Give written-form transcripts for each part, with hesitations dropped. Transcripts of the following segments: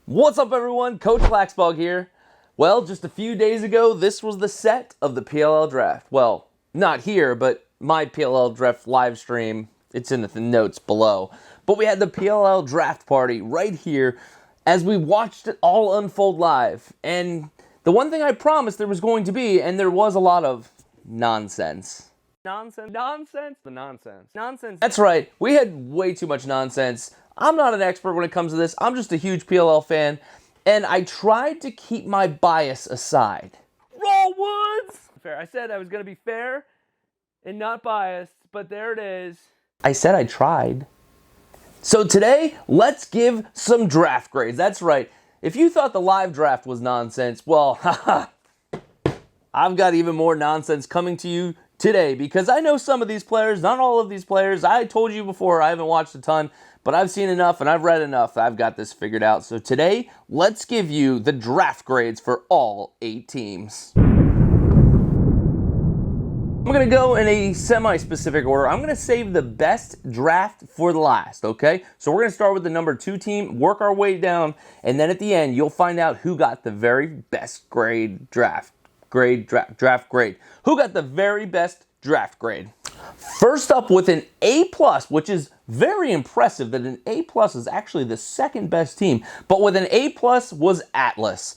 What's up, everyone? Coach Laxbog here. Well, just a few days ago, this was the set of the PLL Draft. Well, not here, but my PLL Draft live stream. It's in the notes below. But we had the PLL Draft party right here as we watched it all unfold live. And the one thing I promised there was going to be, and there was a lot of nonsense. Nonsense. That's right. We had way too much nonsense. I'm not an expert when it comes to this. I'm just a huge PLL fan, and I tried to keep my bias aside. Roll Woods! Fair. I said I was going to be fair and not biased, but there it is. I said I tried. So today, let's give some draft grades. That's right. If you thought the live draft was nonsense, well, haha, I've got even more nonsense coming to you today because I know some of these players, not all of these players. I told you before, I haven't watched a ton, but I've seen enough and I've read enough. I've got this figured out. So today, let's give you the draft grades for all 8 teams. I'm going to go in a semi-specific order. I'm going to save the best draft for the last, okay? So we're going to start with the number 2 team, work our way down, and then at the end, you'll find out who got the very best draft grade. Who got the very best draft grade? First up with an A+, which is very impressive that an A+ is actually the second best team, but with an A+ was Atlas.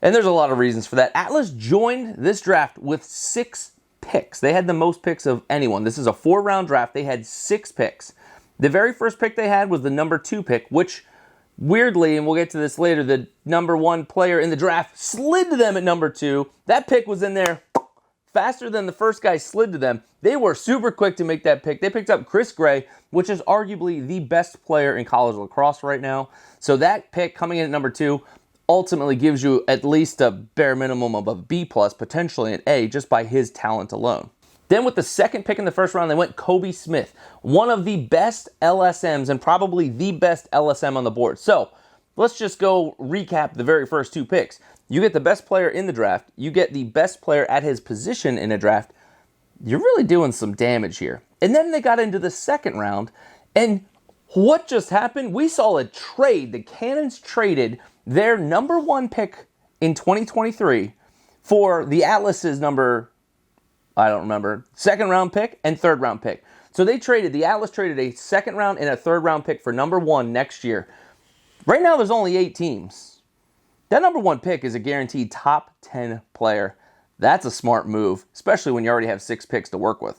And there's a lot of reasons for that. Atlas joined this draft with 6 picks. They had the most picks of anyone. This is a 4-round draft. They had 6 picks. The very first pick they had was the number 2 pick, which weirdly, and we'll get to this later, the number 1 player in the draft slid to them at number 2. That pick was in there faster than the first guy slid to them. They were super quick to make that pick. They picked up Chris Gray, which is arguably the best player in college lacrosse right now. So that pick coming in at number 2 ultimately gives you at least a bare minimum of a B+, potentially an A, just by his talent alone. Then with the second pick in the first round, they went Kobe Smith, one of the best LSMs and probably the best LSM on the board. So let's just go recap the very first 2 picks. You get the best player in the draft. You get the best player at his position in a draft. You're really doing some damage here. And then they got into the second round, and what just happened? We saw a trade. The Cannons traded their number 1 pick in 2023 for the Atlas's number, I don't remember, 2nd round pick and 3rd round pick. So the Atlas traded a 2nd round and a 3rd round pick for number 1 next year. Right now there's only 8 teams. That number 1 pick is a guaranteed top 10 player. That's a smart move, especially when you already have 6 picks to work with.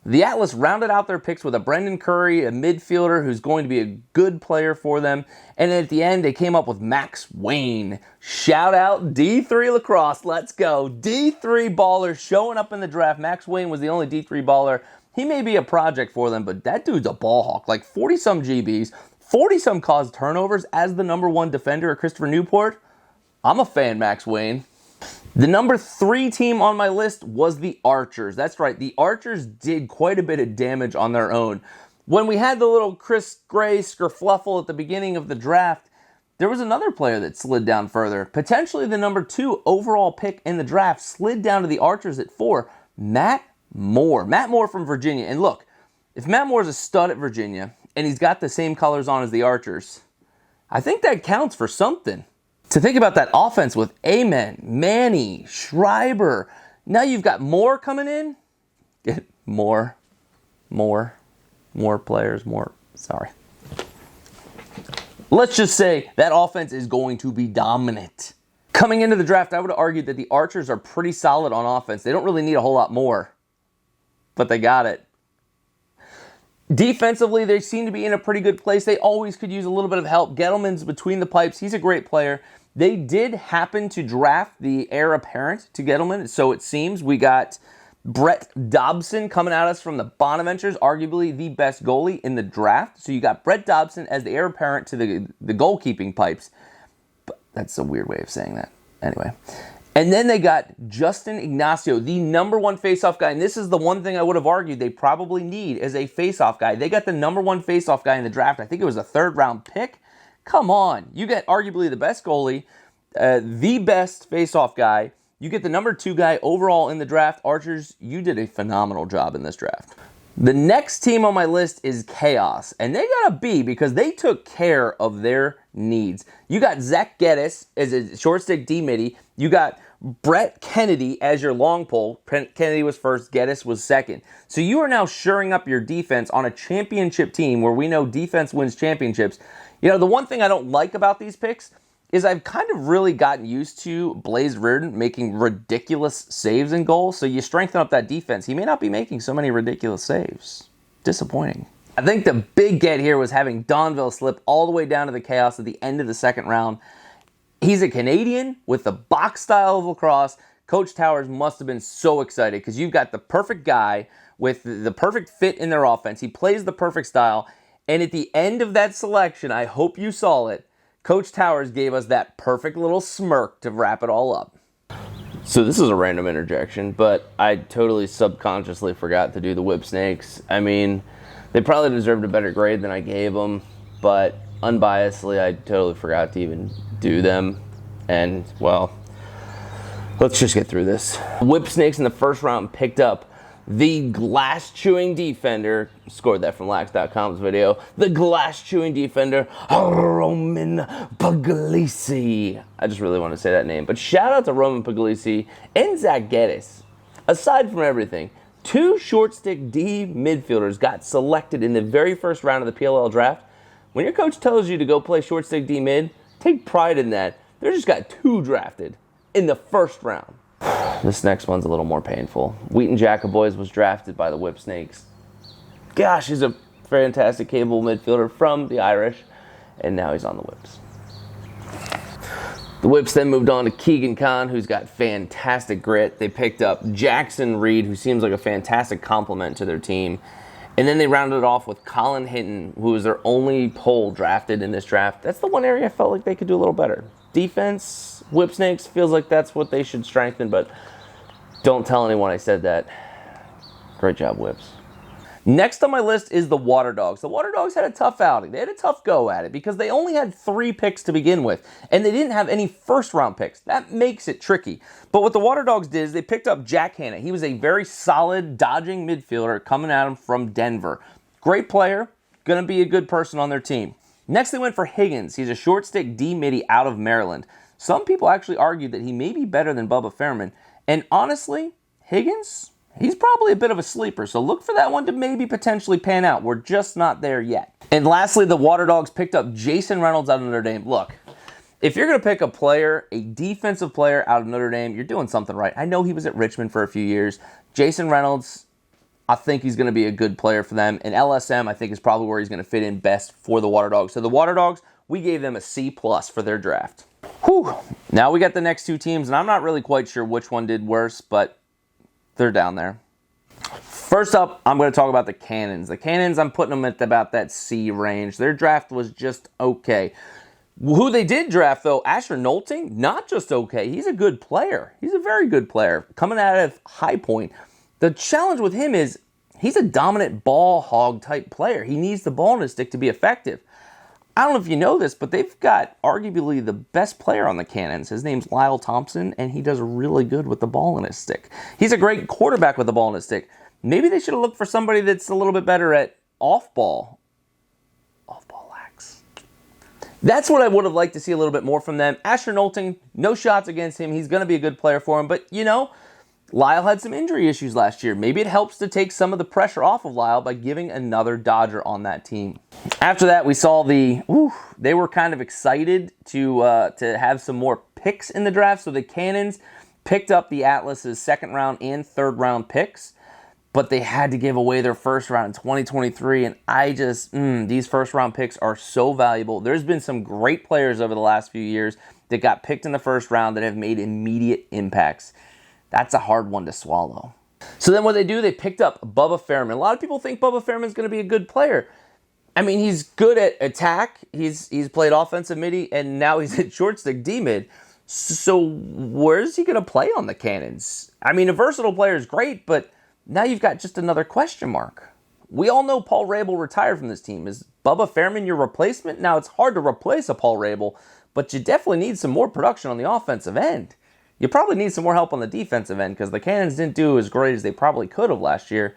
The Atlas rounded out their picks with a Brendan Curry, a midfielder who's going to be a good player for them. And at the end, they came up with Max Wayne. Shout out D3 lacrosse. Let's go. D3 baller showing up in the draft. Max Wayne was the only D3 baller. He may be a project for them, but that dude's a ball hawk. Like 40-some GBs, 40-some caused turnovers as the number 1 defender at Christopher Newport. I'm a fan, Max Wayne. The number 3 team on my list was the Archers. That's right, the Archers did quite a bit of damage on their own. When we had the little Chris Gray skerfluffle at the beginning of the draft, there was another player that slid down further. Potentially the number 2 overall pick in the draft slid down to the Archers at 4, Matt Moore. Matt Moore from Virginia. And look, if Matt Moore's a stud at Virginia, and he's got the same colors on as the Archers, I think that counts for something. To think about that offense with Amen, Manny, Schreiber. Now you've got Moore coming in. Get more players, sorry. Let's just say that offense is going to be dominant. Coming into the draft, I would argue that the Archers are pretty solid on offense. They don't really need a whole lot more, but they got it. Defensively, they seem to be in a pretty good place. They always could use a little bit of help. Gettleman's between the pipes. He's a great player. They did happen to draft the heir apparent to Gettleman, so it seems. We got Brett Dobson coming at us from the Bonaventures, arguably the best goalie in the draft. So you got Brett Dobson as the heir apparent to the goalkeeping pipes. But that's a weird way of saying that. Anyway. And then they got Justin Ignacio, the number 1 faceoff guy. And this is the one thing I would have argued they probably need as a faceoff guy. They got the number 1 faceoff guy in the draft. I think it was a 3rd round pick. Come on. You get arguably the best goalie, the best faceoff guy. You get the number 2 guy overall in the draft. Archers, you did a phenomenal job in this draft. The next team on my list is Chaos, and they got a B because they took care of their needs. You got Zach Geddes as a short stick D midi. You got Brett Kennedy as your long pole. Kennedy was first, Geddes was second. So you are now shoring up your defense on a championship team where we know defense wins championships. You know, the one thing I don't like about these picks is I've kind of really gotten used to Blaze Reardon making ridiculous saves in goal. So you strengthen up that defense. He may not be making so many ridiculous saves. Disappointing. I think the big get here was having Donville slip all the way down to the Chaos at the end of the second round. He's a Canadian with the box style of lacrosse. Coach Towers must have been so excited because you've got the perfect guy with the perfect fit in their offense. He plays the perfect style. And at the end of that selection, I hope you saw it, Coach Towers gave us that perfect little smirk to wrap it all up. So this is a random interjection, but I totally subconsciously forgot to do the whip snakes. I mean, they probably deserved a better grade than I gave them, but unbiasedly, I totally forgot to even do them. And, well, let's just get through this. Whip snakes in the first round picked up the glass-chewing defender, scored that from Lax.com's video, the glass-chewing defender, Roman Puglisi. I just really want to say that name. But shout out to Roman Puglisi and Zach Geddes. Aside from everything, 2 short-stick D midfielders got selected in the very first round of the PLL draft. When your coach tells you to go play short-stick D mid, take pride in that. They just got 2 drafted in the first round. This next one's a little more painful. Wheaton Jacoboys was drafted by the Whip Snakes. Gosh, he's a fantastic capable midfielder from the Irish, and now he's on the Whips. The Whips then moved on to Keegan Khan, who's got fantastic grit. They picked up Jackson Reed, who seems like a fantastic complement to their team. And then they rounded it off with Colin Hinton, who was their only pole drafted in this draft. That's the one area I felt like they could do a little better. Defense, Whip Snakes, feels like that's what they should strengthen, but don't tell anyone I said that. Great job, Whips. Next on my list is the Water Dogs. The Water Dogs had a tough outing. They had a tough go at it because they only had 3 picks to begin with, and they didn't have any first-round picks. That makes it tricky. But what the Water Dogs did is they picked up Jack Hanna. He was a very solid, dodging midfielder coming at him from Denver. Great player, going to be a good person on their team. Next, they went for Higgins. He's a short-stick D midi out of Maryland. Some people actually argued that he may be better than Bubba Fairman. And honestly, Higgins, he's probably a bit of a sleeper, so look for that one to maybe potentially pan out. We're just not there yet. And lastly, the Water Dogs picked up Jason Reynolds out of Notre Dame. Look, if you're going to pick a player, a defensive player out of Notre Dame, you're doing something right. I know he was at Richmond for a few years. Jason Reynolds, I think he's going to be a good player for them. And LSM, I think, is probably where he's going to fit in best for the Water Dogs. So the Water Dogs, we gave them a C+ for their draft. Whew. Now we got the next 2 teams, and I'm not really quite sure which one did worse, but they're down there. First up, I'm going to talk about the Cannons. The Cannons, I'm putting them at about that C range. Their draft was just okay. Who they did draft, though, Asher Nolting, not just okay. He's a good player. He's a very good player. Coming out of High Point. The challenge with him is he's a dominant ball hog type player. He needs the ball in his stick to be effective. I don't know if you know this, but they've got arguably the best player on the Cannons. His name's Lyle Thompson, and he does really good with the ball in his stick. He's a great quarterback with the ball in his stick. Maybe they should have looked for somebody that's a little bit better at off-ball. Off-ball lax. That's what I would have liked to see a little bit more from them. Asher Nolting, no shots against him. He's going to be a good player for him, but, you know, Lyle had some injury issues last year. Maybe it helps to take some of the pressure off of Lyle by giving another Dodger on that team. After that, we saw they were kind of excited to have some more picks in the draft. So the Cannons picked up the Atlas's 2nd round and 3rd round picks, but they had to give away their 1st round in 2023. And these 1st round picks are so valuable. There's been some great players over the last few years that got picked in the 1st round that have made immediate impacts. That's a hard one to swallow. So then what they do, they picked up Bubba Fairman. A lot of people think Bubba Fairman's going to be a good player. I mean, he's good at attack. He's played offensive midi, and now he's at short stick D mid. So where's he going to play on the Cannons? I mean, a versatile player is great, but now you've got just another question mark. We all know Paul Rabel retired from this team. Is Bubba Fairman your replacement? Now, it's hard to replace a Paul Rabel, but you definitely need some more production on the offensive end. You probably need some more help on the defensive end because the Cannons didn't do as great as they probably could have last year.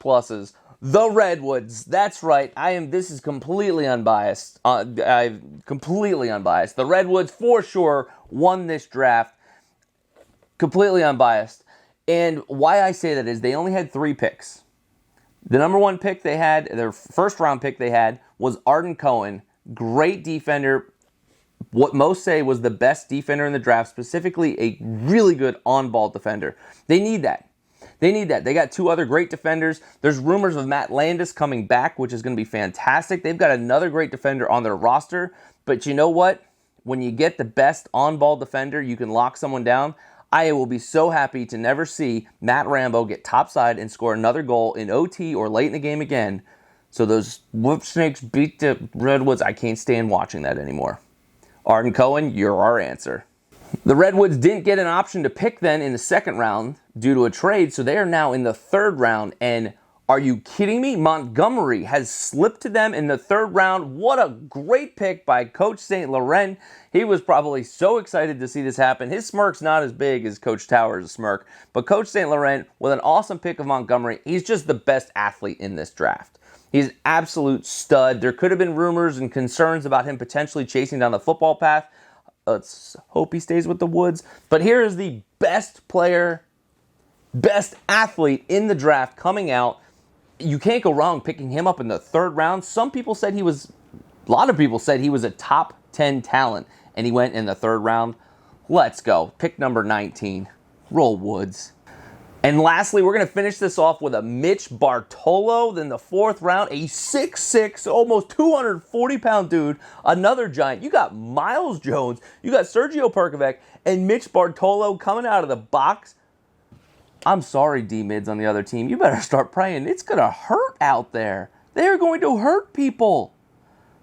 pluses. The Redwoods. That's right. This is completely unbiased. I'm completely unbiased. The Redwoods for sure won this draft. Completely unbiased. And why I say that is they only had 3 picks. The number 1 pick they had, their first round pick they had, was Arden Cohen. Great defender. What most say was the best defender in the draft, specifically a really good on-ball defender. They need that. They need that. They got 2 other great defenders. There's rumors of Matt Landis coming back, which is going to be fantastic. They've got another great defender on their roster. But you know what? When you get the best on-ball defender, you can lock someone down. I will be so happy to never see Matt Rambo get topside and score another goal in OT or late in the game again. So those Whoop Snakes beat the Redwoods. I can't stand watching that anymore. Arden Cohen, you're our answer. The Redwoods didn't get an option to pick then in the second round due to a trade, so they are now in the third round. And are you kidding me? Montgomery has slipped to them in the third round. What a great pick by Coach St. Laurent. He was probably so excited to see this happen. His smirk's not as big as Coach Towers' smirk, but Coach St. Laurent with an awesome pick of Montgomery. He's just the best athlete in this draft. He's an absolute stud. There could have been rumors and concerns about him potentially chasing down the football path. Let's hope he stays with the Woods. But here is the best player, best athlete in the draft coming out. You can't go wrong picking him up in the third round. A lot of people said he was a top 10 talent, and he went in the third round. Let's go. Pick number 19. Roll Woods. And lastly, we're going to finish this off with a Mitch Bartolo in the fourth round, a 6'6", almost 240-pound dude, another giant. You got Miles Jones, you got Sergio Perkovic, and Mitch Bartolo coming out of the box. I'm sorry, D-mids on the other team. You better start praying. It's going to hurt out there. They're going to hurt people.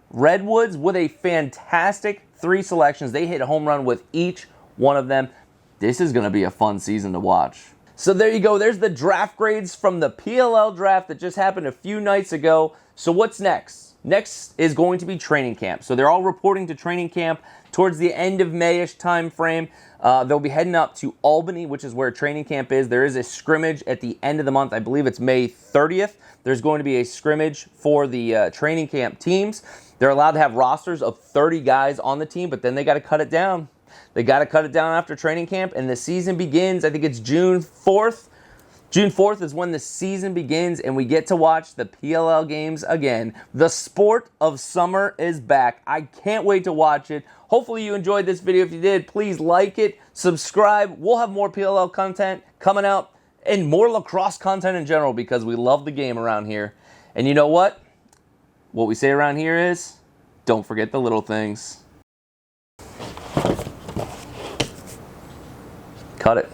Redwoods with a fantastic 3 selections. They hit a home run with each one of them. This is going to be a fun season to watch. So there you go. There's the draft grades from the PLL draft that just happened a few nights ago. So what's next? Next is going to be training camp. So they're all reporting to training camp towards the end of May-ish time frame. They'll be heading up to Albany, which is where training camp is. There is a scrimmage at the end of the month. I believe it's May 30th. There's going to be a scrimmage for the training camp teams. They're allowed to have rosters of 30 guys on the team, but then they got to cut it down. They got to cut it down after training camp, and the season begins. I think it's June 4th. June 4th is when the season begins and we get to watch the PLL games again. The sport of summer is back. I can't wait to watch it. Hopefully you enjoyed this video. If you did, please like it, subscribe. We'll have more PLL content coming out and more lacrosse content in general because we love the game around here. And you know what? What we say around here is, don't forget the little things. Cut it.